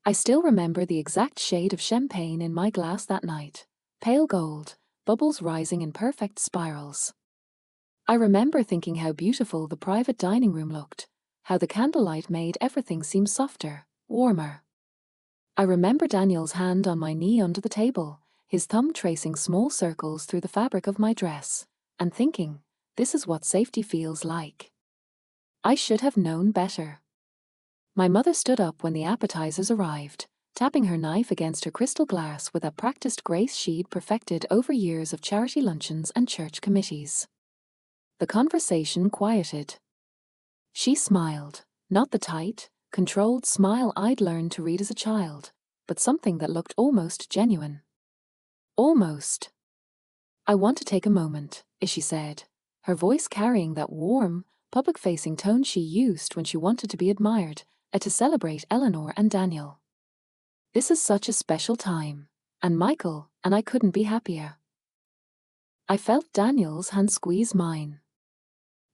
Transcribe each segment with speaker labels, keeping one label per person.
Speaker 1: I still remember the exact shade of champagne in my glass that night, pale gold, bubbles rising in perfect spirals. I remember thinking how beautiful the private dining room looked, how the candlelight made everything seem softer, warmer. I remember Daniel's hand on my knee under the table, his thumb tracing small circles through the fabric of my dress, and thinking, this is what safety feels like. I should have known better. My mother stood up when the appetizers arrived, tapping her knife against her crystal glass with a practiced grace she'd perfected over years of charity luncheons and church committees. The conversation quieted. She smiled, not the tight, controlled smile I'd learned to read as a child, but something that looked almost genuine. Almost. I want to take a moment, she said, her voice carrying that warm, public-facing tone she used when she wanted to be admired, to celebrate Eleanor and Daniel. This is such a special time, and Michael and I couldn't be happier. I felt Daniel's hand squeeze mine.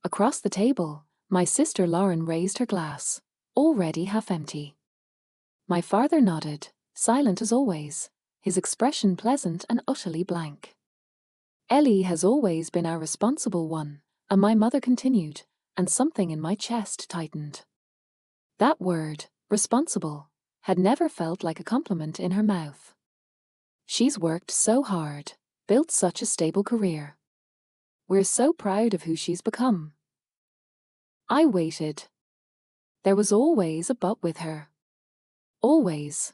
Speaker 1: Across the table, my sister Lauren raised her glass, already half empty. My father nodded, silent as always, his expression pleasant and utterly blank. Ellie has always been our responsible one, and my mother continued, and something in my chest tightened. That word, responsible, had never felt like a compliment in her mouth. She's worked so hard, built such a stable career. We're so proud of who she's become. I waited. There was always a but with her. Always.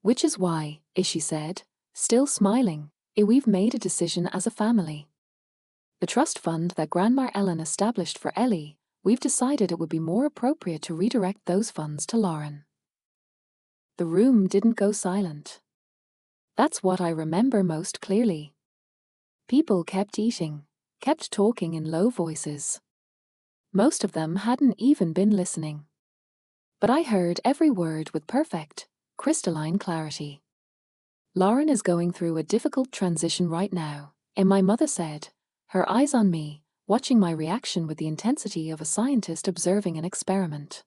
Speaker 1: Which is why, she said, still smiling, we've made a decision as a family. The trust fund that Grandma Ellen established for Ellie, we've decided it would be more appropriate to redirect those funds to Lauren. The room didn't go silent. That's what I remember most clearly. People kept eating, kept talking in low voices. Most of them hadn't even been listening. But I heard every word with perfect, crystalline clarity. Lauren is going through a difficult transition right now, and my mother said, her eyes on me, watching my reaction with the intensity of a scientist observing an experiment.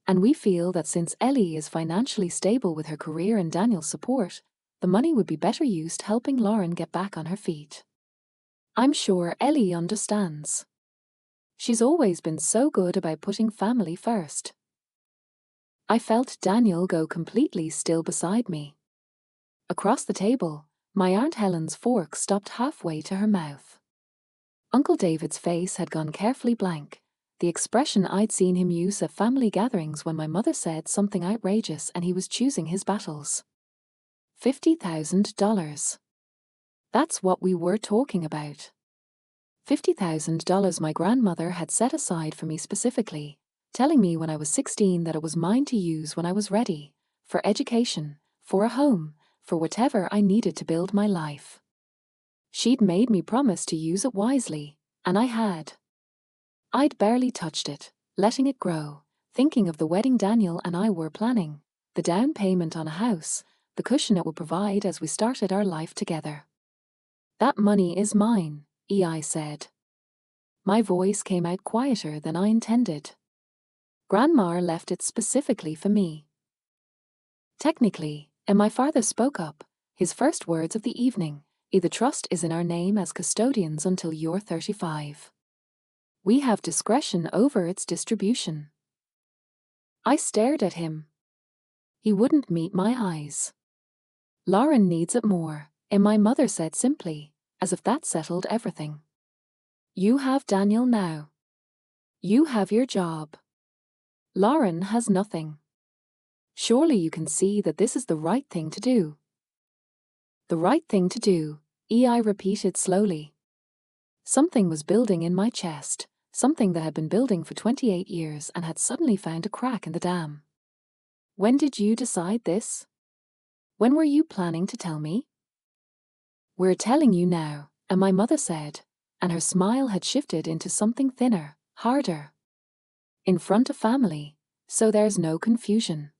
Speaker 1: And we feel that since Ellie is financially stable with her career and Daniel's support, the money would be better used helping Lauren get back on her feet. I'm sure Ellie understands. She's always been so good about putting family first. I felt Daniel go completely still beside me. Across the table, my Aunt Helen's fork stopped halfway to her mouth. Uncle David's face had gone carefully blank, the expression I'd seen him use at family gatherings when my mother said something outrageous and he was choosing his battles. $50,000. That's what we were talking about. $50,000 my grandmother had set aside for me specifically, telling me when I was 16 that it was mine to use when I was ready, for education, for a home, for whatever I needed to build my life. She'd made me promise to use it wisely, and I had. I'd barely touched it, letting it grow, thinking of the wedding Daniel and I were planning, the down payment on a house, the cushion it would provide as we started our life together. That money is mine, I said. My voice came out quieter than I intended. Grandma left it specifically for me. Technically, and my father spoke up, his first words of the evening, the trust is in our name as custodians until you're 35. We have discretion over its distribution. I stared at him. He wouldn't meet my eyes. Lauren needs it more, and my mother said simply, as if that settled everything. You have Daniel now. You have your job. Lauren has nothing. Surely you can see that this is the right thing to do. The right thing to do, I repeated slowly. Something was building in my chest, something that had been building for 28 years and had suddenly found a crack in the dam. When did you decide this? When were you planning to tell me? We're telling you now, and my mother said, and her smile had shifted into something thinner, harder. In front of family, so there's no confusion.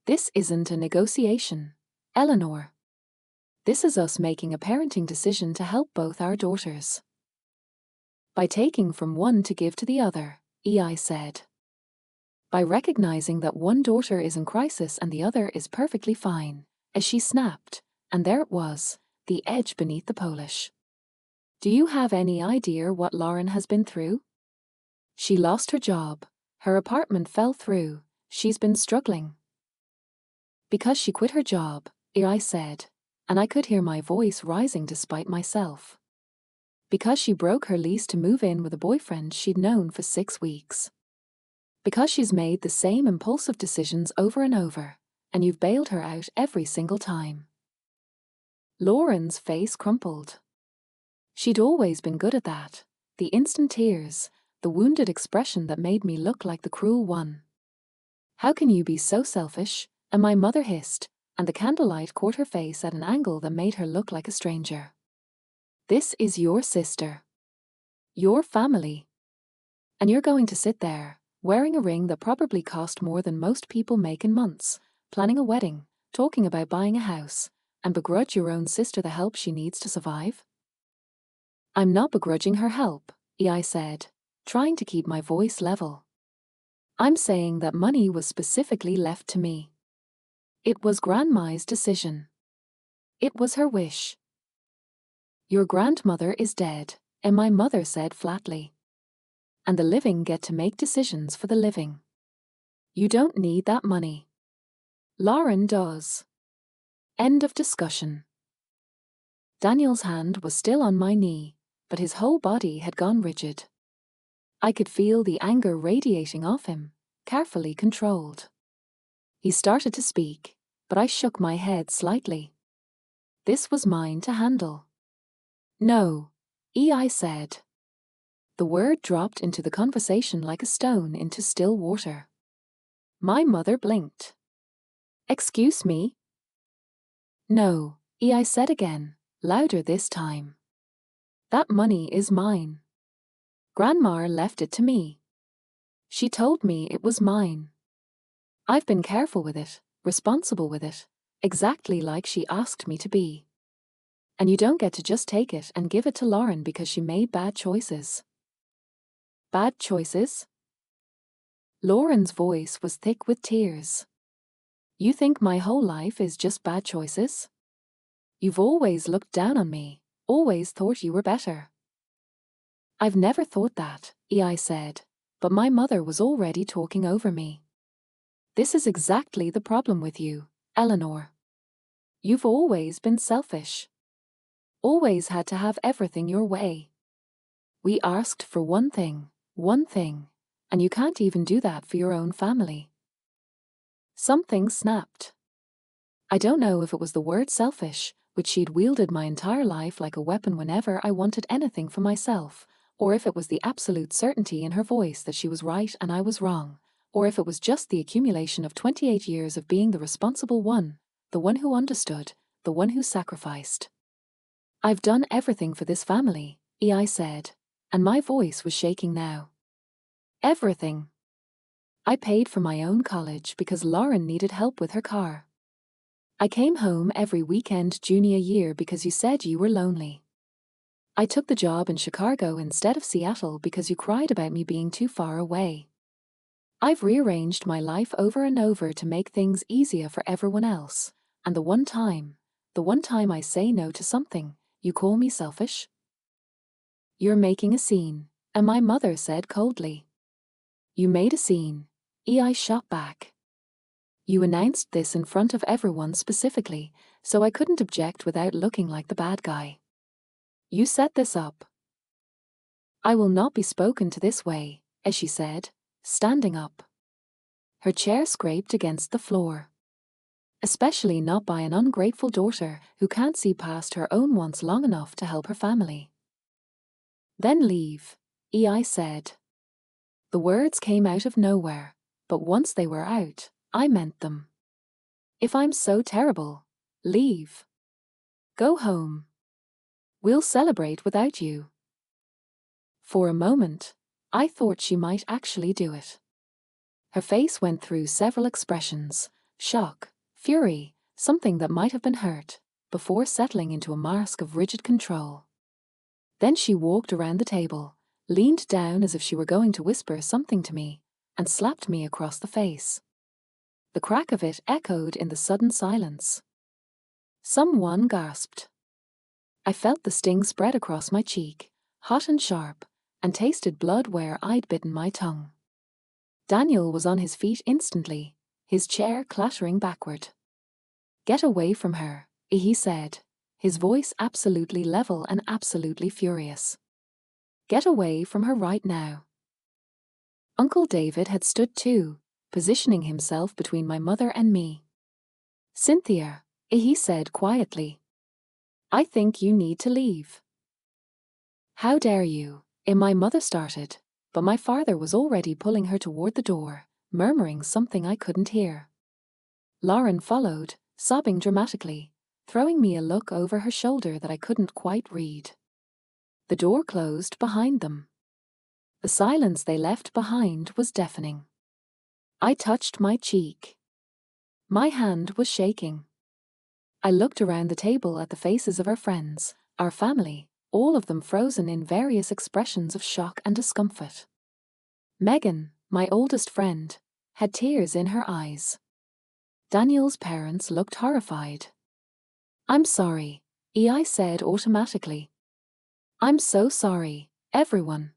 Speaker 1: This isn't a negotiation, Eleanor. This is us making a parenting decision to help both our daughters. By taking from one to give to the other, I said. By recognizing that one daughter is in crisis and the other is perfectly fine, as she snapped, and there it was, the edge beneath the polish. Do you have any idea what Lauren has been through? She lost her job, her apartment fell through, she's been struggling. Because she quit her job, I said, and I could hear my voice rising despite myself. Because she broke her lease to move in with a boyfriend she'd known for 6 weeks. Because she's made the same impulsive decisions over and over, and you've bailed her out every single time. Lauren's face crumpled. She'd always been good at that, the instant tears, the wounded expression that made me look like the cruel one. How can you be so selfish? And my mother hissed, and the candlelight caught her face at an angle that made her look like a stranger. This is your sister. Your family. And you're going to sit there, wearing a ring that probably cost more than most people make in months, planning a wedding, talking about buying a house, and begrudge your own sister the help she needs to survive? I'm not begrudging her help, I said, trying to keep my voice level. I'm saying that money was specifically left to me. It was Grandma's decision. It was her wish. Your grandmother is dead, and my mother said flatly. And the living get to make decisions for the living. You don't need that money. Lauren does. End of discussion. Daniel's hand was still on my knee, but his whole body had gone rigid. I could feel the anger radiating off him, carefully controlled. He started to speak, but I shook my head slightly. This was mine to handle. No, I said. The word dropped into the conversation like a stone into still water. My mother blinked. Excuse me? No, I said again, louder this time. That money is mine. Grandma left it to me. She told me it was mine. I've been careful with it, responsible with it, exactly like she asked me to be. And you don't get to just take it and give it to Lauren because she made bad choices. Bad choices? Lauren's voice was thick with tears. You think my whole life is just bad choices? You've always looked down on me, always thought you were better. I've never thought that, I said, but my mother was already talking over me. This is exactly the problem with you, Eleanor. You've always been selfish. Always had to have everything your way. We asked for one thing, and you can't even do that for your own family. Something snapped. I don't know if it was the word selfish, which she'd wielded my entire life like a weapon whenever I wanted anything for myself, or if it was the absolute certainty in her voice that she was right and I was wrong, or if it was just the accumulation of 28 years of being the responsible one, the one who understood, the one who sacrificed. I've done everything for this family, I said, and my voice was shaking now. Everything. I paid for my own college because Lauren needed help with her car. I came home every weekend junior year because you said you were lonely. I took the job in Chicago instead of Seattle because you cried about me being too far away. I've rearranged my life over and over to make things easier for everyone else, and the one time I say no to something, you call me selfish? You're making a scene, and my mother said coldly. You made a scene, I shot back. You announced this in front of everyone specifically, so I couldn't object without looking like the bad guy. You set this up. I will not be spoken to this way, as she said, standing up. Her chair scraped against the floor. Especially not by an ungrateful daughter who can't see past her own wants long enough to help her family. Then leave, I said. The words came out of nowhere, but once they were out, I meant them. If I'm so terrible, leave. Go home. We'll celebrate without you. For a moment, I thought she might actually do it. Her face went through several expressions, shock, fury, something that might have been hurt, before settling into a mask of rigid control. Then she walked around the table, leaned down as if she were going to whisper something to me, and slapped me across the face. The crack of it echoed in the sudden silence. Someone gasped. I felt the sting spread across my cheek, hot and sharp, and tasted blood where I'd bitten my tongue. Daniel was on his feet instantly, his chair clattering backward. "Get away from her," he said, his voice absolutely level and absolutely furious. "Get away from her right now." Uncle David had stood too, positioning himself between my mother and me. "Cynthia," he said quietly, "I think you need to leave." "How dare you?" My mother started, but my father was already pulling her toward the door, murmuring something I couldn't hear. Lauren followed, sobbing dramatically, throwing me a look over her shoulder that I couldn't quite read. The door closed behind them. The silence they left behind was deafening. I touched my cheek. My hand was shaking. I looked around the table at the faces of our friends, our family, all of them frozen in various expressions of shock and discomfort. Megan, my oldest friend, had tears in her eyes. Daniel's parents looked horrified. "I'm sorry," I said automatically. "I'm so sorry, everyone.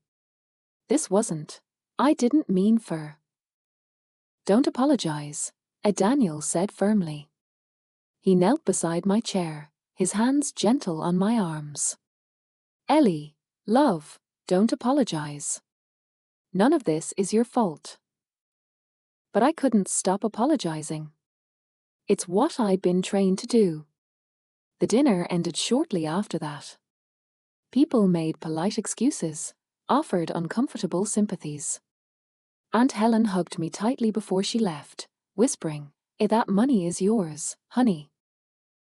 Speaker 1: This wasn't. I didn't mean for." "Don't apologize," Daniel said firmly. He knelt beside my chair, his hands gentle on my arms. "Ellie, love, don't apologize. None of this is your fault." But I couldn't stop apologizing. It's what I'd been trained to do. The dinner ended shortly after that. People made polite excuses, offered uncomfortable sympathies. Aunt Helen hugged me tightly before she left, whispering, "That money is yours, honey.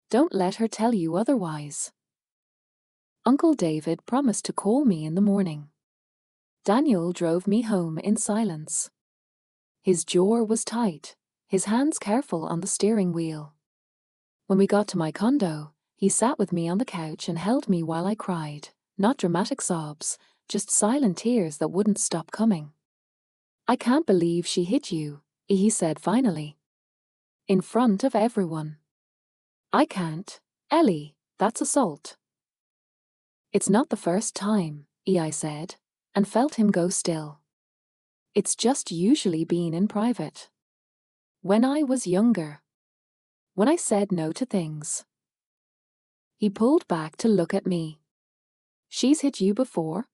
Speaker 1: Don't let her tell you otherwise." Uncle David promised to call me in the morning. Daniel drove me home in silence. His jaw was tight, his hands careful on the steering wheel. When we got to my condo, he sat with me on the couch and held me while I cried, not dramatic sobs, just silent tears that wouldn't stop coming. "I can't believe she hit you," he said finally. "In front of everyone." "I can't, Ellie, that's assault." "It's not the first time," I said, and felt him go still. "It's just usually been in private. When I was younger. When I said no to things." He pulled back to look at me. "She's hit you before?"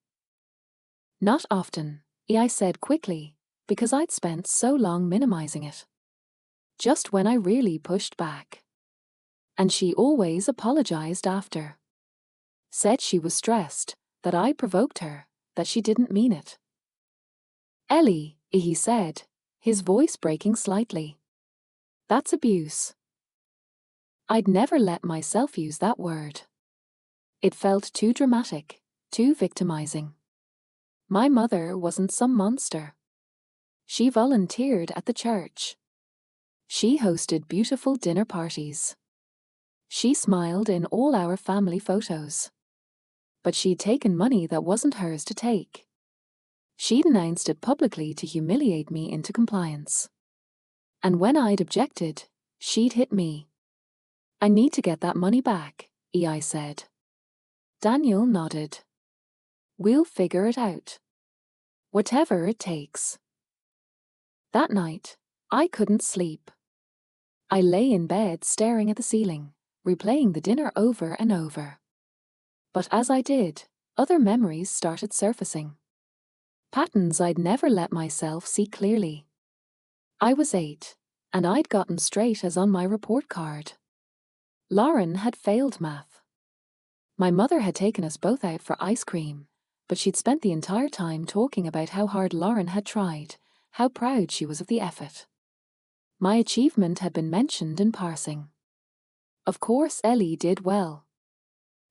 Speaker 1: "Not often," I said quickly, because I'd spent so long minimizing it. "Just when I really pushed back. And she always apologized after. Said she was stressed, that I provoked her, that she didn't mean it." "Ellie," he said, his voice breaking slightly. "That's abuse." I'd never let myself use that word. It felt too dramatic, too victimizing. My mother wasn't some monster. She volunteered at the church. She hosted beautiful dinner parties. She smiled in all our family photos. But she'd taken money that wasn't hers to take. She'd announced it publicly to humiliate me into compliance. And when I'd objected, she'd hit me. "I need to get that money back," I said. Daniel nodded. "We'll figure it out. Whatever it takes." That night, I couldn't sleep. I lay in bed staring at the ceiling, replaying the dinner over and over. But as I did, other memories started surfacing. Patterns I'd never let myself see clearly. I was 8, and I'd gotten straight A's on my report card. Lauren had failed math. My mother had taken us both out for ice cream, but she'd spent the entire time talking about how hard Lauren had tried, how proud she was of the effort. My achievement had been mentioned in passing. Of course Ellie did well.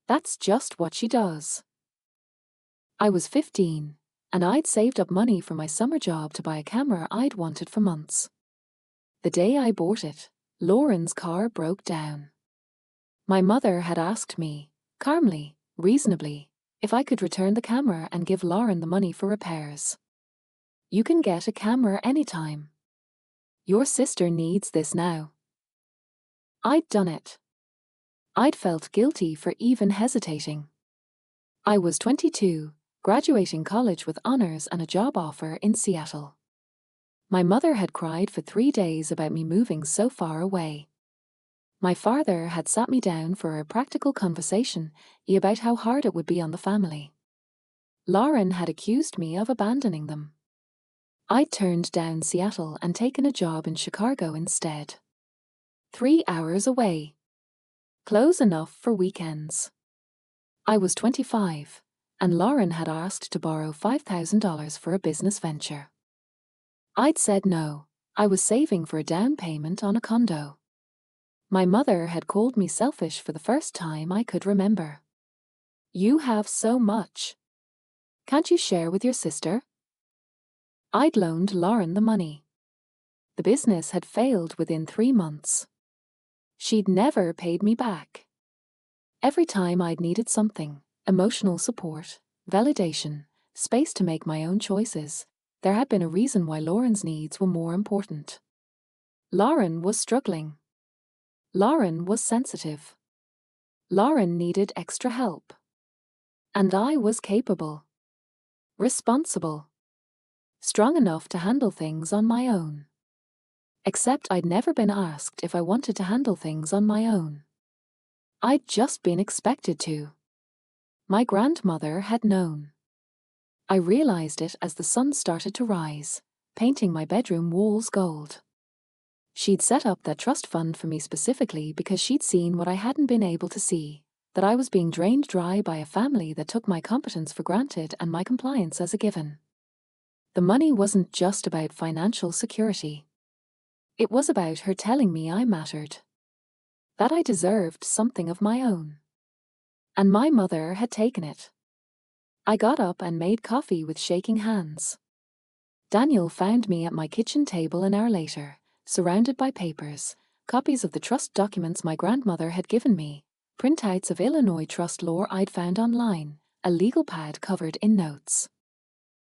Speaker 1: That's just what she does. I was 15, and I'd saved up money for my summer job to buy a camera I'd wanted for months. The day I bought it, Lauren's car broke down. My mother had asked me, calmly, reasonably, if I could return the camera and give Lauren the money for repairs. You can get a camera anytime. Your sister needs this now. I'd done it. I'd felt guilty for even hesitating. I was 22, graduating college with honors and a job offer in Seattle. My mother had cried for 3 days about me moving so far away. My father had sat me down for a practical conversation about how hard it would be on the family. Lauren had accused me of abandoning them. I'd turned down Seattle and taken a job in Chicago instead. 3 hours away. Close enough for weekends. I was 25, and Lauren had asked to borrow $5,000 for a business venture. I'd said no. I was saving for a down payment on a condo. My mother had called me selfish for the first time I could remember. You have so much. Can't you share with your sister? I'd loaned Lauren the money. The business had failed within 3 months. She'd never paid me back. Every time I'd needed something, emotional support, validation, space to make my own choices, there had been a reason why Lauren's needs were more important. Lauren was struggling. Lauren was sensitive. Lauren needed extra help. And I was capable, responsible, strong enough to handle things on my own. Except I'd never been asked if I wanted to handle things on my own. I'd just been expected to. My grandmother had known. I realized it as the sun started to rise, painting my bedroom walls gold. She'd set up that trust fund for me specifically because she'd seen what I hadn't been able to see, that I was being drained dry by a family that took my competence for granted and my compliance as a given. The money wasn't just about financial security. It was about her telling me I mattered, that I deserved something of my own. And my mother had taken it. I got up and made coffee with shaking hands. Daniel found me at my kitchen table an hour later, surrounded by papers, copies of the trust documents my grandmother had given me, printouts of Illinois trust law I'd found online, a legal pad covered in notes.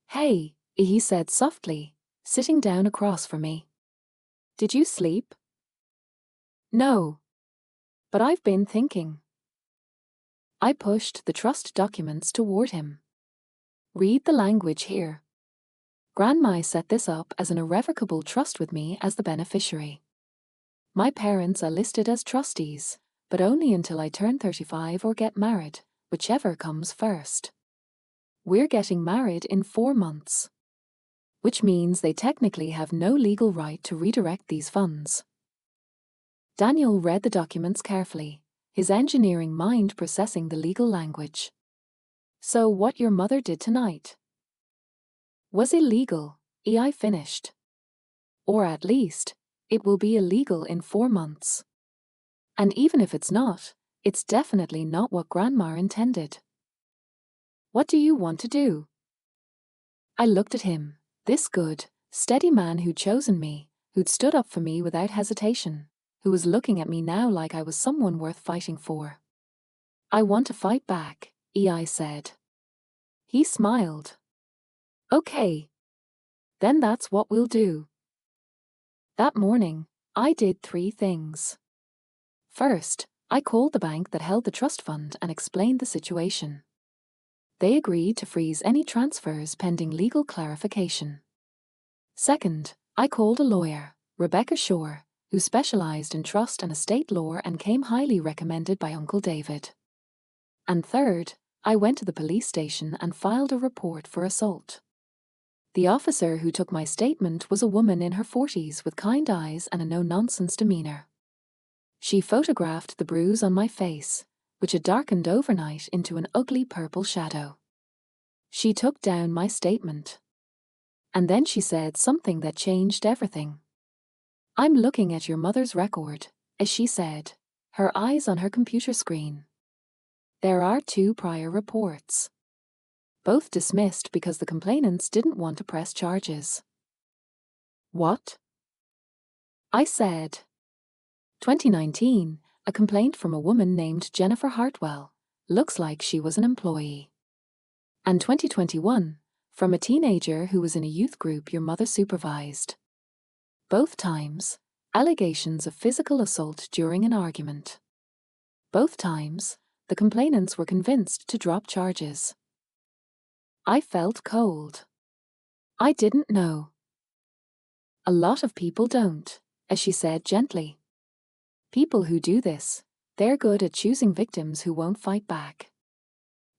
Speaker 1: Hey, he said softly, sitting down across from me. Did you sleep? No. But I've been thinking. I pushed the trust documents toward him. Read the language here. Grandma set this up as an irrevocable trust with me as the beneficiary. My parents are listed as trustees, but only until I turn 35 or get married, whichever comes first. We're getting married in 4 months. Which means they technically have no legal right to redirect these funds. Daniel read the documents carefully, his engineering mind processing the legal language. So what your mother did tonight was illegal, I finished. Or at least, it will be illegal in 4 months. And even if it's not, it's definitely not what Grandma intended. What do you want to do? I looked at him, this good, steady man who'd chosen me, who'd stood up for me without hesitation, who was looking at me now like I was someone worth fighting for. I want to fight back, I said. He smiled. Okay. Then that's what we'll do. That morning, I did 3 things. First, I called the bank that held the trust fund and explained the situation. They agreed to freeze any transfers pending legal clarification. Second, I called a lawyer, Rebecca Shore, who specialized in trust and estate law and came highly recommended by Uncle David. And third, I went to the police station and filed a report for assault. The officer who took my statement was a woman in her 40s with kind eyes and a no-nonsense demeanor. She photographed the bruise on my face, which had darkened overnight into an ugly purple shadow. She took down my statement. And then she said something that changed everything. I'm looking at your mother's record, as she said, her eyes on her computer screen. There are 2 prior reports. Both dismissed because the complainants didn't want to press charges. What? I said. 2019, a complaint from a woman named Jennifer Hartwell. Looks like she was an employee. And 2021, From a teenager who was in a youth group your mother supervised. Both times, allegations of physical assault during an argument. Both times, the complainants were convinced to drop charges. I felt cold. I didn't know. A lot of people don't, as she said gently. People who do this, they're good at choosing victims who won't fight back.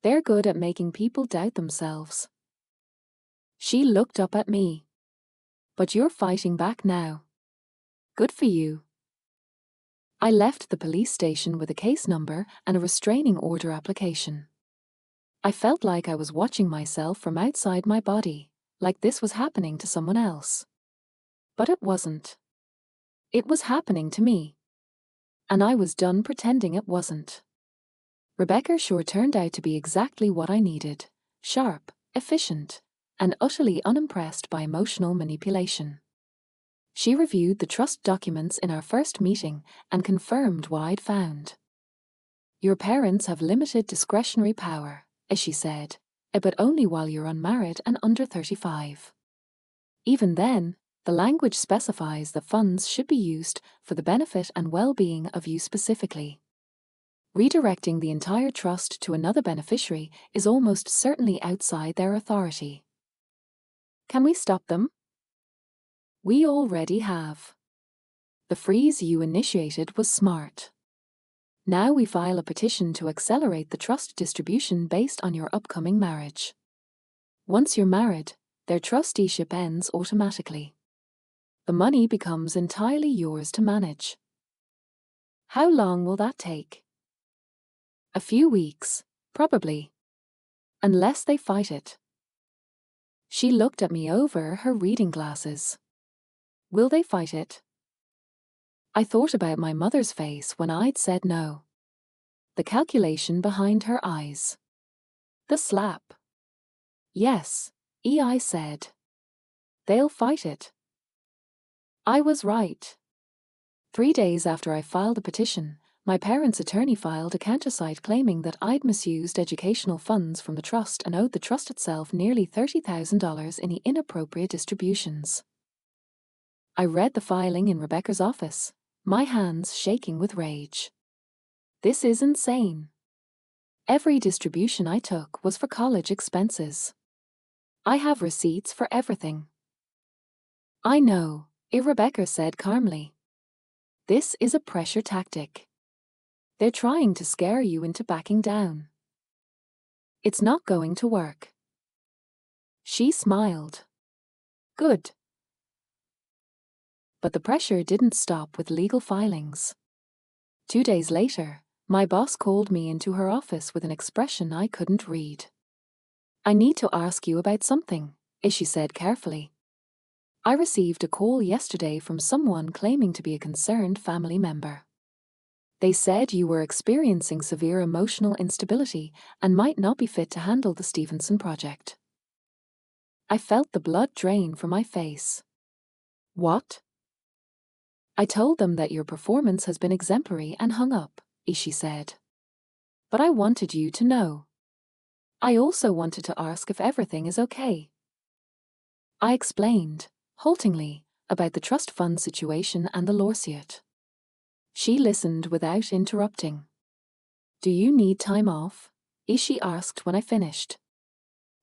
Speaker 1: They're good at making people doubt themselves. She looked up at me. But you're fighting back now. Good for you. I left the police station with a case number and a restraining order application. I felt like I was watching myself from outside my body, like this was happening to someone else. But it wasn't. It was happening to me. And I was done pretending it wasn't. Rebecca sure turned out to be exactly what I needed: sharp, efficient, and utterly unimpressed by emotional manipulation. She reviewed the trust documents in our first meeting and confirmed what I'd found. Your parents have limited discretionary power, as she said, but only while you're unmarried and under 35. Even then, the language specifies that funds should be used for the benefit and well-being of you specifically. Redirecting the entire trust to another beneficiary is almost certainly outside their authority. Can we stop them? We already have. The freeze you initiated was smart. Now we file a petition to accelerate the trust distribution based on your upcoming marriage. Once you're married, their trusteeship ends automatically. The money becomes entirely yours to manage. How long will that take? A few weeks, probably. Unless they fight it. She looked at me over her reading glasses. Will they fight it? I thought about my mother's face when I'd said no. The calculation behind her eyes. The slap. Yes, I said. They'll fight it. I was right. 3 days after I filed the petition, my parents' attorney filed a countersuit claiming that I'd misused educational funds from the trust and owed the trust itself nearly $30,000 in inappropriate distributions. I read the filing in Rebecca's office, my hands shaking with rage. This is insane. Every distribution I took was for college expenses. I have receipts for everything. I know, Rebecca said calmly. This is a pressure tactic. They're trying to scare you into backing down. It's not going to work. She smiled. Good. But the pressure didn't stop with legal filings. 2 days later, my boss called me into her office with an expression I couldn't read. I need to ask you about something, she said carefully. I received a call yesterday from someone claiming to be a concerned family member. They said you were experiencing severe emotional instability and might not be fit to handle the Stevenson project. I felt the blood drain from my face. What? I told them that your performance has been exemplary and hung up, she said. But I wanted you to know. I also wanted to ask if everything is okay. I explained, haltingly, about the trust fund situation and the lawsuit. She listened without interrupting. Do you need time off? She asked when I finished.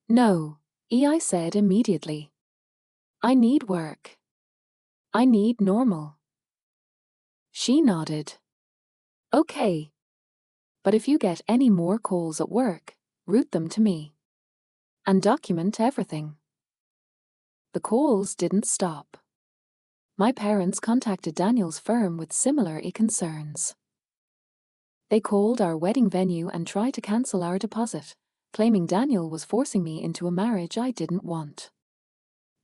Speaker 1: No, I said immediately. I need work. I need normal. She nodded. Okay. But if you get any more calls at work, route them to me. And document everything. The calls didn't stop. My parents contacted Daniel's firm with similar concerns. They called our wedding venue and tried to cancel our deposit, claiming Daniel was forcing me into a marriage I didn't want.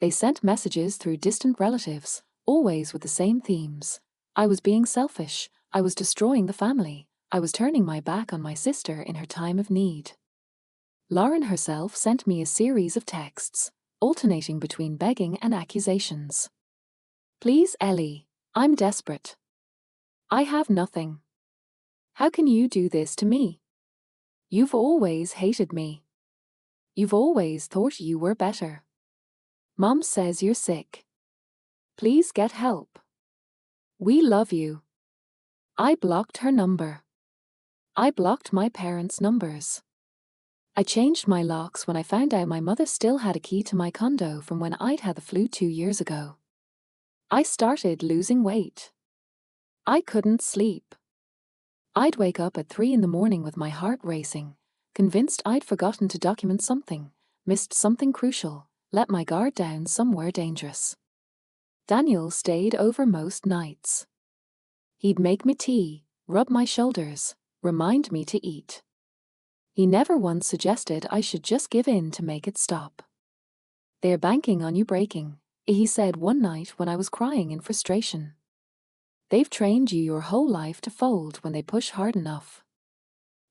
Speaker 1: They sent messages through distant relatives, always with the same themes. I was being selfish, I was destroying the family, I was turning my back on my sister in her time of need. Lauren herself sent me a series of texts, alternating between begging and accusations. Please, Ellie, I'm desperate. I have nothing. How can you do this to me? You've always hated me. You've always thought you were better. Mom says you're sick. Please get help. We love you. I blocked her number. I blocked my parents' numbers. I changed my locks when I found out my mother still had a key to my condo from when I'd had the flu 2 years ago. I started losing weight. I couldn't sleep. I'd wake up at 3 in the morning with my heart racing, convinced I'd forgotten to document something, missed something crucial, let my guard down somewhere dangerous. Daniel stayed over most nights. He'd make me tea, rub my shoulders, remind me to eat. He never once suggested I should just give in to make it stop. "They're banking on you breaking," he said one night when I was crying in frustration. "They've trained you your whole life to fold when they push hard enough.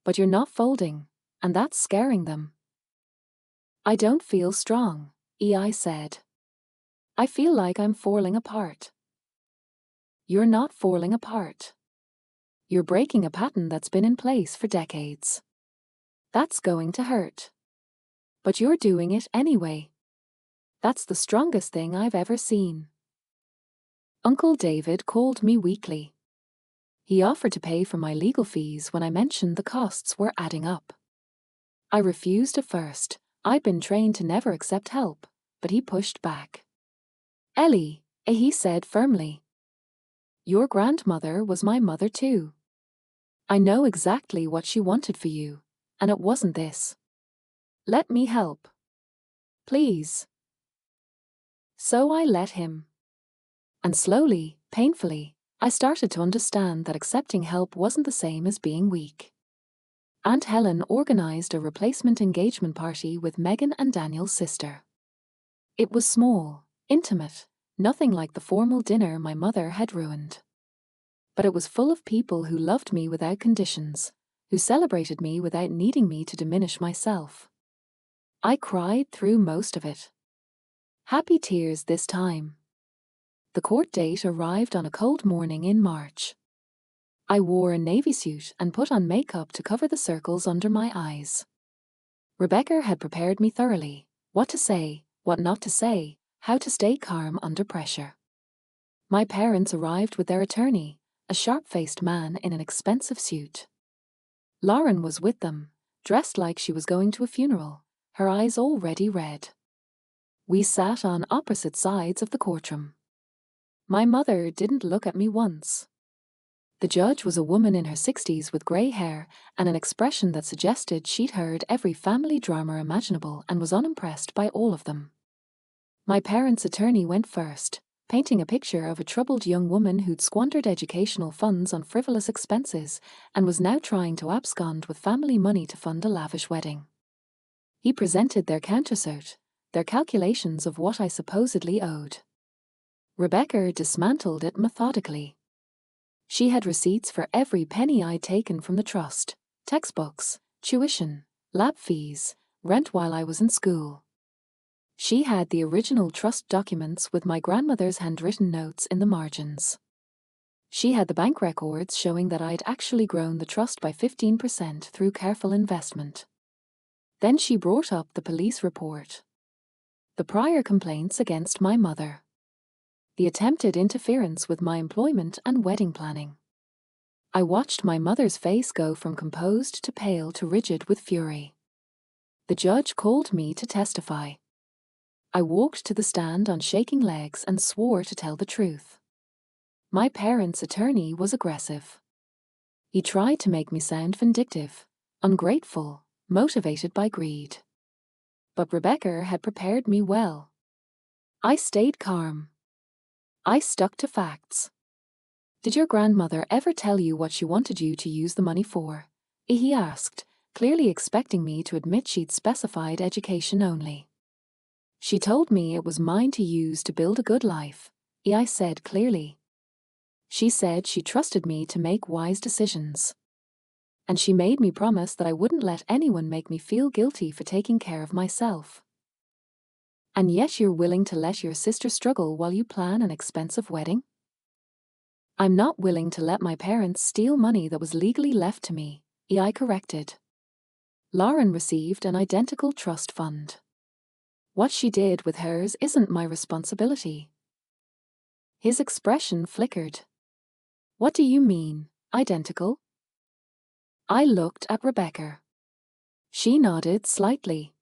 Speaker 1: But you're not folding, and that's scaring them." "I don't feel strong," I said. "I feel like I'm falling apart." "You're not falling apart. You're breaking a pattern that's been in place for decades. That's going to hurt. But you're doing it anyway. That's the strongest thing I've ever seen." Uncle David called me weekly. He offered to pay for my legal fees when I mentioned the costs were adding up. I refused at first. I'd been trained to never accept help, but he pushed back. "Ellie," he said firmly, "your grandmother was my mother too. I know exactly what she wanted for you, and it wasn't this. Let me help. Please." So I let him. And slowly, painfully, I started to understand that accepting help wasn't the same as being weak. Aunt Helen organized a replacement engagement party with Megan and Daniel's sister. It was small, intimate, nothing like the formal dinner my mother had ruined. But it was full of people who loved me without conditions, who celebrated me without needing me to diminish myself. I cried through most of it. Happy tears this time. The court date arrived on a cold morning in March. I wore a navy suit and put on makeup to cover the circles under my eyes. Rebecca had prepared me thoroughly: what to say, what not to say, how to stay calm under pressure. My parents arrived with their attorney, a sharp-faced man in an expensive suit. Lauren was with them, dressed like she was going to a funeral, her eyes already red. We sat on opposite sides of the courtroom. My mother didn't look at me once. The judge was a woman in her 60s with grey hair and an expression that suggested she'd heard every family drama imaginable and was unimpressed by all of them. My parents' attorney went first, painting a picture of a troubled young woman who'd squandered educational funds on frivolous expenses and was now trying to abscond with family money to fund a lavish wedding. He presented their countersuit, their calculations of what I supposedly owed. Rebecca dismantled it methodically. She had receipts for every penny I'd taken from the trust: textbooks, tuition, lab fees, rent while I was in school. She had the original trust documents with my grandmother's handwritten notes in the margins. She had the bank records showing that I'd actually grown the trust by 15% through careful investment. Then she brought up the police report. The prior complaints against my mother. The attempted interference with my employment and wedding planning. I watched my mother's face go from composed to pale to rigid with fury. The judge called me to testify. I walked to the stand on shaking legs and swore to tell the truth. My parents' attorney was aggressive. He tried to make me sound vindictive, ungrateful, motivated by greed. But Rebecca had prepared me well. I stayed calm. I stuck to facts. "Did your grandmother ever tell you what she wanted you to use the money for?" he asked, clearly expecting me to admit she'd specified education only. "She told me it was mine to use to build a good life," I said clearly. "She said she trusted me to make wise decisions. And she made me promise that I wouldn't let anyone make me feel guilty for taking care of myself." "And yet you're willing to let your sister struggle while you plan an expensive wedding?" "I'm not willing to let my parents steal money that was legally left to me," I corrected. Lauren received an identical trust fund. What she did with hers isn't my responsibility. His expression flickered. What do you mean, identical? I looked at Rebecca. She nodded slightly.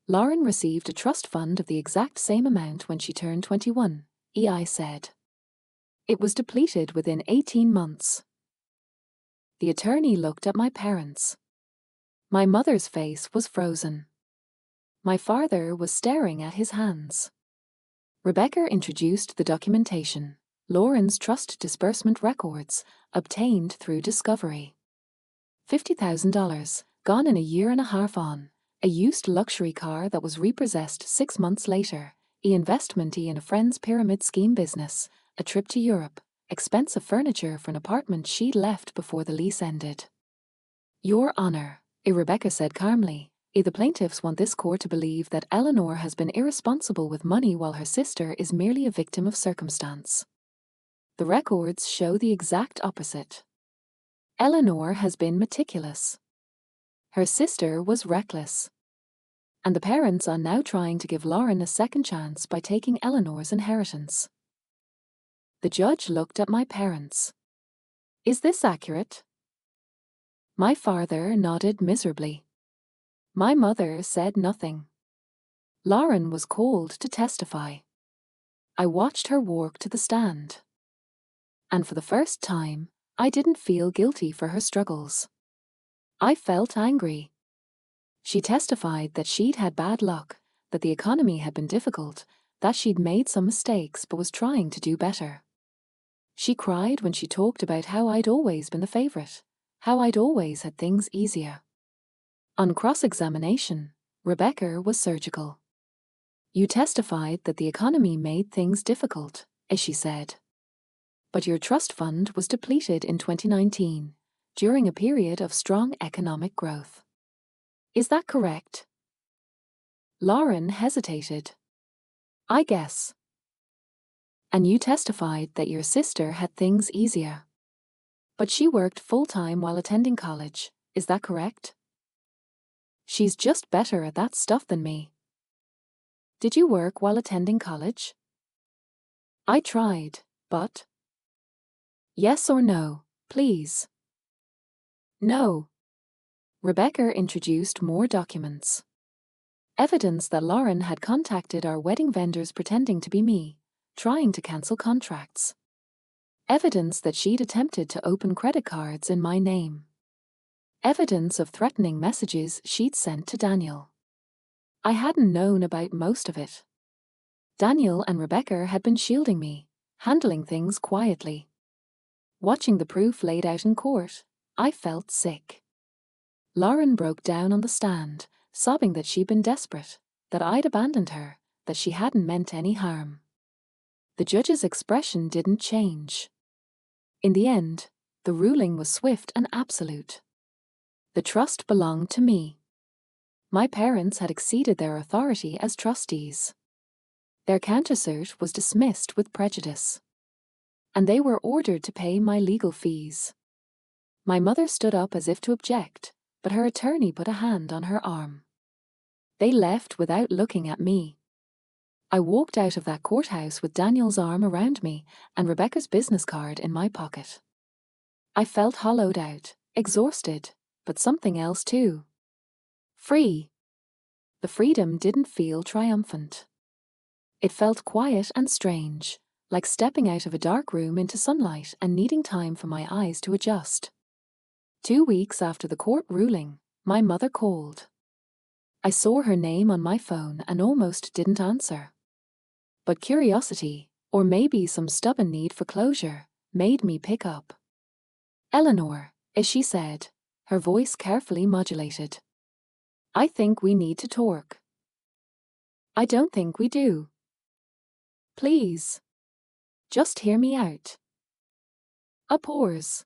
Speaker 1: Lauren received a trust fund of the exact same amount when she turned 21, I said. It was depleted within 18 months. The attorney looked at my parents. My mother's face was frozen. My father was staring at his hands. Rebecca introduced the documentation, Lauren's trust disbursement records, obtained through discovery. $50,000, gone in a year and a half on, a used luxury car that was repossessed 6 months later, investment in a friend's pyramid scheme business, a trip to Europe, expensive furniture for an apartment she'd left before the lease ended. Your Honor, Rebecca said calmly, the plaintiffs want this court to believe that Eleanor has been irresponsible with money while her sister is merely a victim of circumstance. The records show the exact opposite. Eleanor has been meticulous. Her sister was reckless. And the parents are now trying to give Lauren a second chance by taking Eleanor's inheritance. The judge looked at my parents. Is this accurate? My father nodded miserably. My mother said nothing. Lauren was called to testify. I watched her walk to the stand. And for the first time, I didn't feel guilty for her struggles. I felt angry. She testified that she'd had bad luck, that the economy had been difficult, that she'd made some mistakes but was trying to do better. She cried when she talked about how I'd always been the favorite, how I'd always had things easier. On cross-examination, Rebecca was surgical. You testified that the economy made things difficult, as she said. But your trust fund was depleted in 2019, during a period of strong economic growth. Is that correct? Lauren hesitated. I guess. And you testified that your sister had things easier. But she worked full-time while attending college, is that correct? She's just better at that stuff than me. Did you work while attending college? I tried, but... Yes or no, please. No. Rebecca introduced more documents. Evidence that Lauren had contacted our wedding vendors pretending to be me, trying to cancel contracts. Evidence that she'd attempted to open credit cards in my name. Evidence of threatening messages she'd sent to Daniel. I hadn't known about most of it. Daniel and Rebecca had been shielding me, handling things quietly. Watching the proof laid out in court, I felt sick. Lauren broke down on the stand, sobbing that she'd been desperate, that I'd abandoned her, that she hadn't meant any harm. The judge's expression didn't change. In the end, the ruling was swift and absolute. The trust belonged to me. My parents had exceeded their authority as trustees. Their countersuit was dismissed with prejudice. And they were ordered to pay my legal fees. My mother stood up as if to object, but her attorney put a hand on her arm. They left without looking at me. I walked out of that courthouse with Daniel's arm around me and Rebecca's business card in my pocket. I felt hollowed out, exhausted, but something else too. Free. The freedom didn't feel triumphant. It felt quiet and strange, like stepping out of a dark room into sunlight and needing time for my eyes to adjust. 2 weeks after the court ruling, my mother called. I saw her name on my phone and almost didn't answer. But curiosity, or maybe some stubborn need for closure, made me pick up. Eleanor, as she said, her voice carefully modulated. I think we need to talk. I don't think we do. Please. Just hear me out. A pause.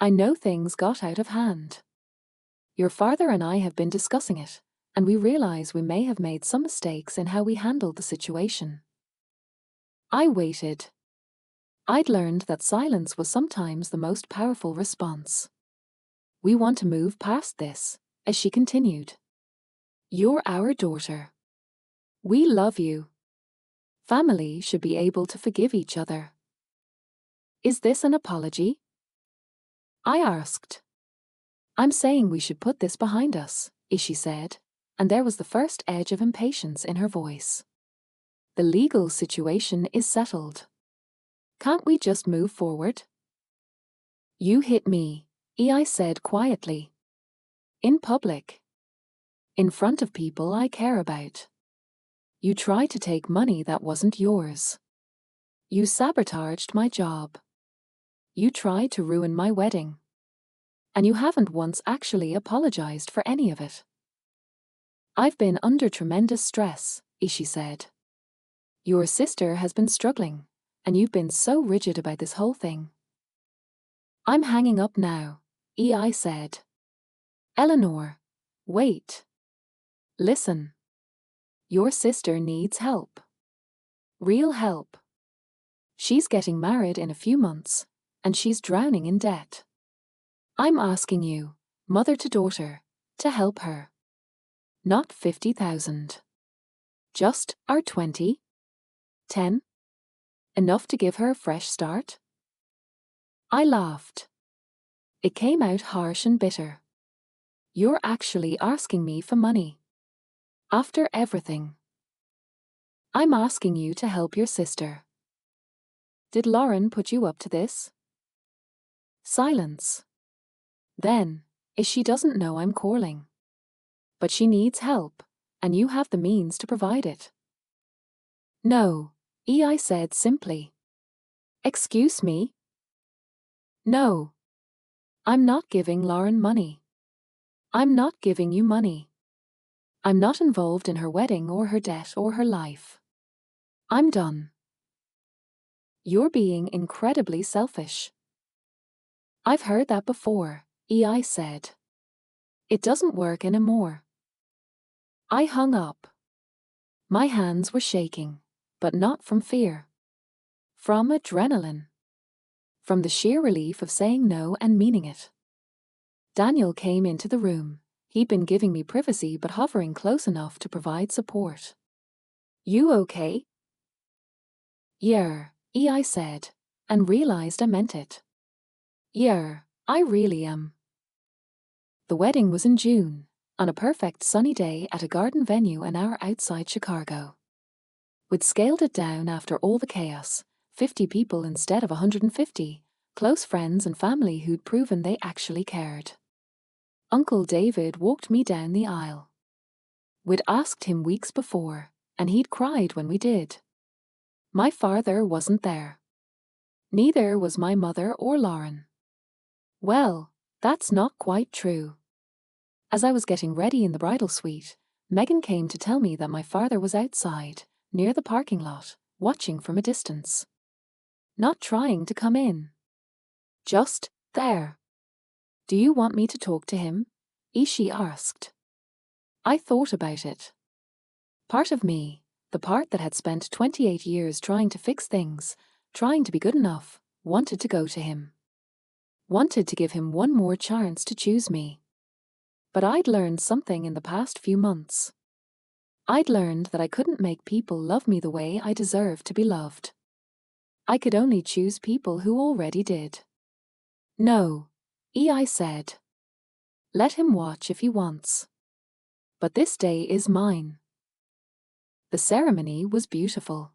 Speaker 1: I know things got out of hand. Your father and I have been discussing it, and we realize we may have made some mistakes in how we handled the situation. I waited. I'd learned that silence was sometimes the most powerful response. We want to move past this, as she continued. You're our daughter. We love you. Family should be able to forgive each other. Is this an apology? I asked. I'm saying we should put this behind us, Ishi said, and there was the first edge of impatience in her voice. The legal situation is settled. Can't we just move forward? You hit me, I said quietly. In public. In front of people I care about. You tried to take money that wasn't yours. You sabotaged my job. You tried to ruin my wedding. And you haven't once actually apologized for any of it. I've been under tremendous stress, Ishi said. Your sister has been struggling, and you've been so rigid about this whole thing. I'm hanging up now, I said. Eleanor, wait. Listen. Your sister needs help. Real help. She's getting married in a few months, and she's drowning in debt. I'm asking you, mother to daughter, to help her. Not 50,000. Just our 20? 10? Enough to give her a fresh start? I laughed. It came out harsh and bitter. You're actually asking me for money. After everything. I'm asking you to help your sister. Did Lauren put you up to this? Silence. Then, she doesn't know I'm calling. But she needs help, and you have the means to provide it. No, I said simply. Excuse me? No. I'm not giving Lauren money. I'm not giving you money. I'm not involved in her wedding or her debt or her life. I'm done. You're being incredibly selfish. I've heard that before, I said. It doesn't work anymore. I hung up. My hands were shaking, but not from fear. From adrenaline. From the sheer relief of saying no and meaning it. Daniel came into the room. He'd been giving me privacy but hovering close enough to provide support. You okay? Yeah, I said, and realized I meant it. Yeah, I really am. The wedding was in June, on a perfect sunny day at a garden venue an hour outside Chicago. We'd scaled it down after all the chaos, 50 people instead of 150, close friends and family who'd proven they actually cared. Uncle David walked me down the aisle. We'd asked him weeks before, and he'd cried when we did. My father wasn't there. Neither was my mother or Lauren. Well, that's not quite true. As I was getting ready in the bridal suite, Megan came to tell me that my father was outside, near the parking lot, watching from a distance. Not trying to come in. Just there. Do you want me to talk to him? Ishi asked. I thought about it. Part of me, the part that had spent 28 years trying to fix things, trying to be good enough, wanted to go to him. Wanted to give him one more chance to choose me. But I'd learned something in the past few months. I'd learned that I couldn't make people love me the way I deserved to be loved. I could only choose people who already did. No, I said. Let him watch if he wants. But this day is mine. The ceremony was beautiful.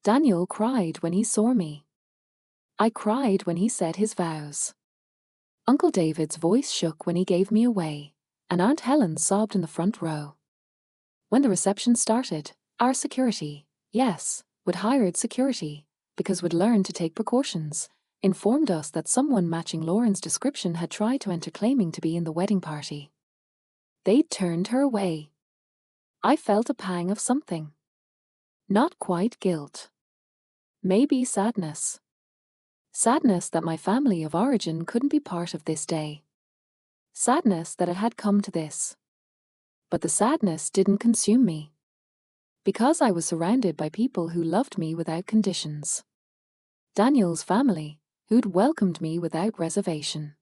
Speaker 1: Daniel cried when he saw me. I cried when he said his vows. Uncle David's voice shook when he gave me away, and Aunt Helen sobbed in the front row. When the reception started, our security, yes, we'd hired security, because we'd learned to take precautions, informed us that someone matching Lauren's description had tried to enter claiming to be in the wedding party. They'd turned her away. I felt a pang of something. Not quite guilt. Maybe sadness. Sadness that my family of origin couldn't be part of this day. Sadness that it had come to this. But the sadness didn't consume me. Because I was surrounded by people who loved me without conditions. Daniel's family, who'd welcomed me without reservation.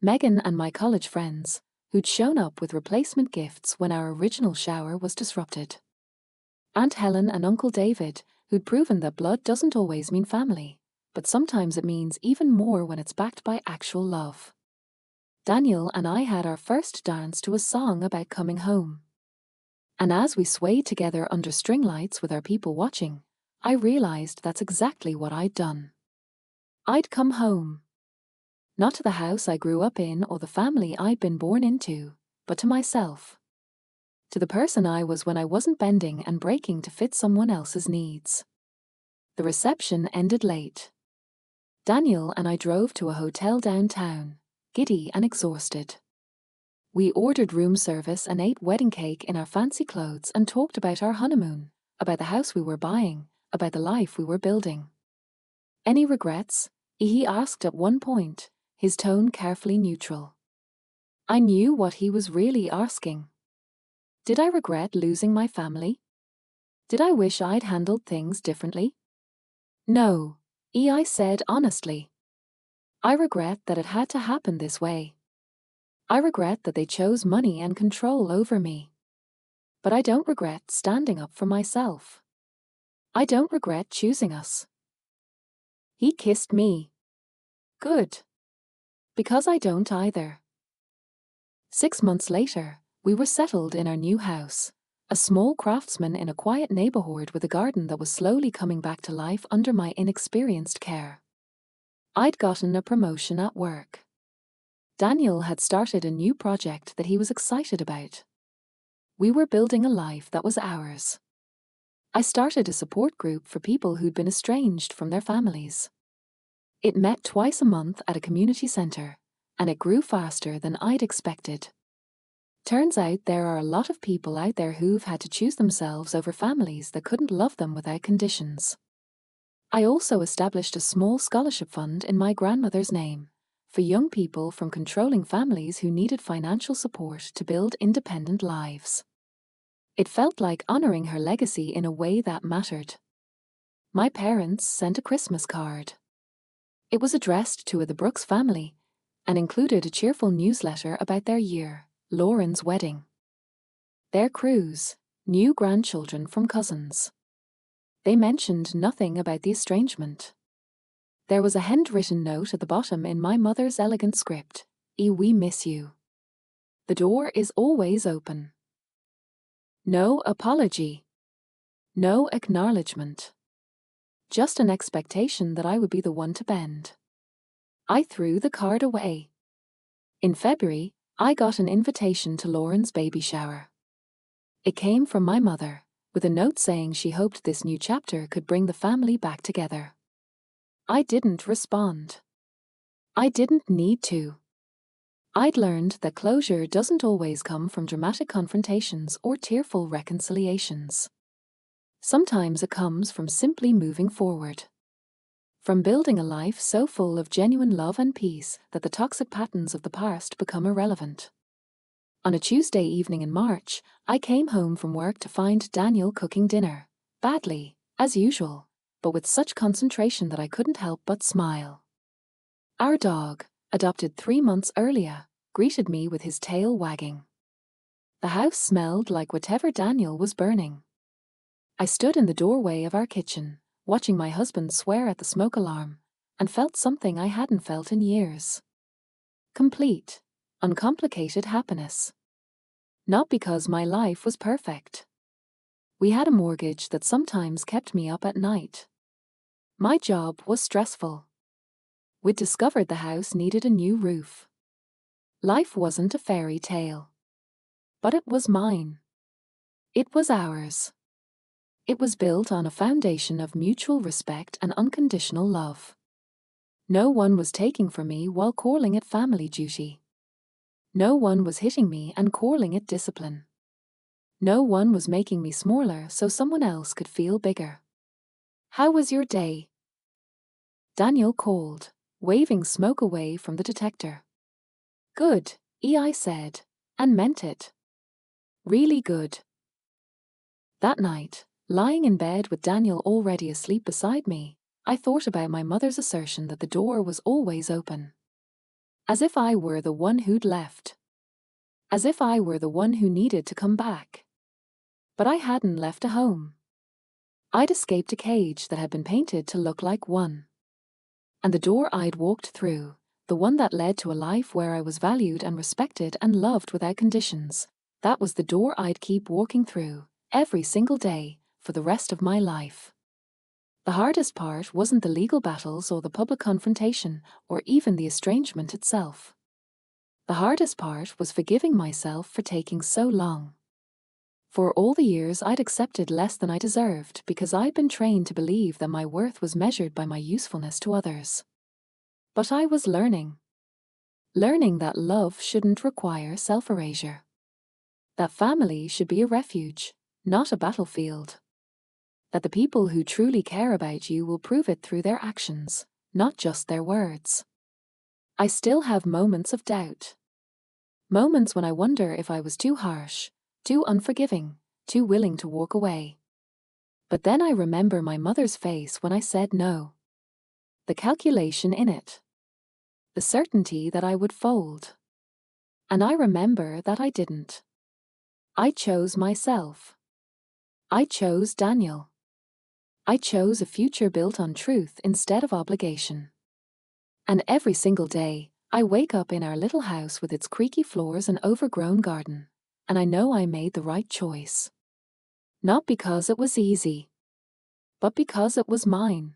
Speaker 1: Megan and my college friends, who'd shown up with replacement gifts when our original shower was disrupted. Aunt Helen and Uncle David, who'd proven that blood doesn't always mean family, but sometimes it means even more when it's backed by actual love. Daniel and I had our first dance to a song about coming home. And as we swayed together under string lights with our people watching, I realized that's exactly what I'd done. I'd come home. Not to the house I grew up in or the family I'd been born into, but to myself. To the person I was when I wasn't bending and breaking to fit someone else's needs. The reception ended late. Daniel and I drove to a hotel downtown, giddy and exhausted. We ordered room service and ate wedding cake in our fancy clothes and talked about our honeymoon, about the house we were buying, about the life we were building. Any regrets? He asked at one point, his tone carefully neutral. I knew what he was really asking. Did I regret losing my family? Did I wish I'd handled things differently? No, I said honestly. I regret that it had to happen this way. I regret that they chose money and control over me. But I don't regret standing up for myself. I don't regret choosing us. He kissed me. Good. Because I don't either. 6 months later, we were settled in our new house, a small craftsman in a quiet neighborhood with a garden that was slowly coming back to life under my inexperienced care. I'd gotten a promotion at work. Daniel had started a new project that he was excited about. We were building a life that was ours. I started a support group for people who'd been estranged from their families. It met twice a month at a community center, and it grew faster than I'd expected. Turns out there are a lot of people out there who've had to choose themselves over families that couldn't love them without conditions. I also established a small scholarship fund in my grandmother's name, for young people from controlling families who needed financial support to build independent lives. It felt like honoring her legacy in a way that mattered. My parents sent a Christmas card. It was addressed to the Brooks family and included a cheerful newsletter about their year, Lauren's wedding, their cruise, new grandchildren from cousins. They mentioned nothing about the estrangement. There was a handwritten note at the bottom in my mother's elegant script, "We miss you. The door is always open." No apology. No acknowledgement. Just an expectation that I would be the one to bend. I threw the card away. In February, I got an invitation to Lauren's baby shower. It came from my mother, with a note saying she hoped this new chapter could bring the family back together. I didn't respond. I didn't need to. I'd learned that closure doesn't always come from dramatic confrontations or tearful reconciliations. Sometimes it comes from simply moving forward. From building a life so full of genuine love and peace that the toxic patterns of the past become irrelevant. On a Tuesday evening in March, I came home from work to find Daniel cooking dinner, badly, as usual, but with such concentration that I couldn't help but smile. Our dog, adopted 3 months earlier, greeted me with his tail wagging. The house smelled like whatever Daniel was burning. I stood in the doorway of our kitchen, watching my husband swear at the smoke alarm, and felt something I hadn't felt in years. Complete, uncomplicated happiness. Not because my life was perfect. We had a mortgage that sometimes kept me up at night. My job was stressful. We'd discovered the house needed a new roof. Life wasn't a fairy tale. But it was mine. It was ours. It was built on a foundation of mutual respect and unconditional love. No one was taking from me while calling it family duty. No one was hitting me and calling it discipline. No one was making me smaller so someone else could feel bigger. How was your day? Daniel called, waving smoke away from the detector. Good, I said, and meant it. Really good. That night, lying in bed with Daniel already asleep beside me, I thought about my mother's assertion that the door was always open. As if I were the one who'd left. as if I were the one who needed to come back. But I hadn't left a home. I'd escaped a cage that had been painted to look like one. And the door I'd walked through, the one that led to a life where I was valued and respected and loved without conditions, that was the door I'd keep walking through, every single day, for the rest of my life. The hardest part wasn't the legal battles or the public confrontation, or even the estrangement itself. The hardest part was forgiving myself for taking so long. For all the years I'd accepted less than I deserved because I'd been trained to believe that my worth was measured by my usefulness to others. But I was learning. Learning that love shouldn't require self-erasure. That family should be a refuge, not a battlefield. That the people who truly care about you will prove it through their actions, not just their words. I still have moments of doubt. Moments when I wonder if I was too harsh, too unforgiving, too willing to walk away. But then I remember my mother's face when I said no. The calculation in it. The certainty that I would fold. And I remember that I didn't. I chose myself. I chose Daniel. I chose a future built on truth instead of obligation. And every single day, I wake up in our little house with its creaky floors and overgrown garden, and I know I made the right choice. Not because it was easy, but because it was mine.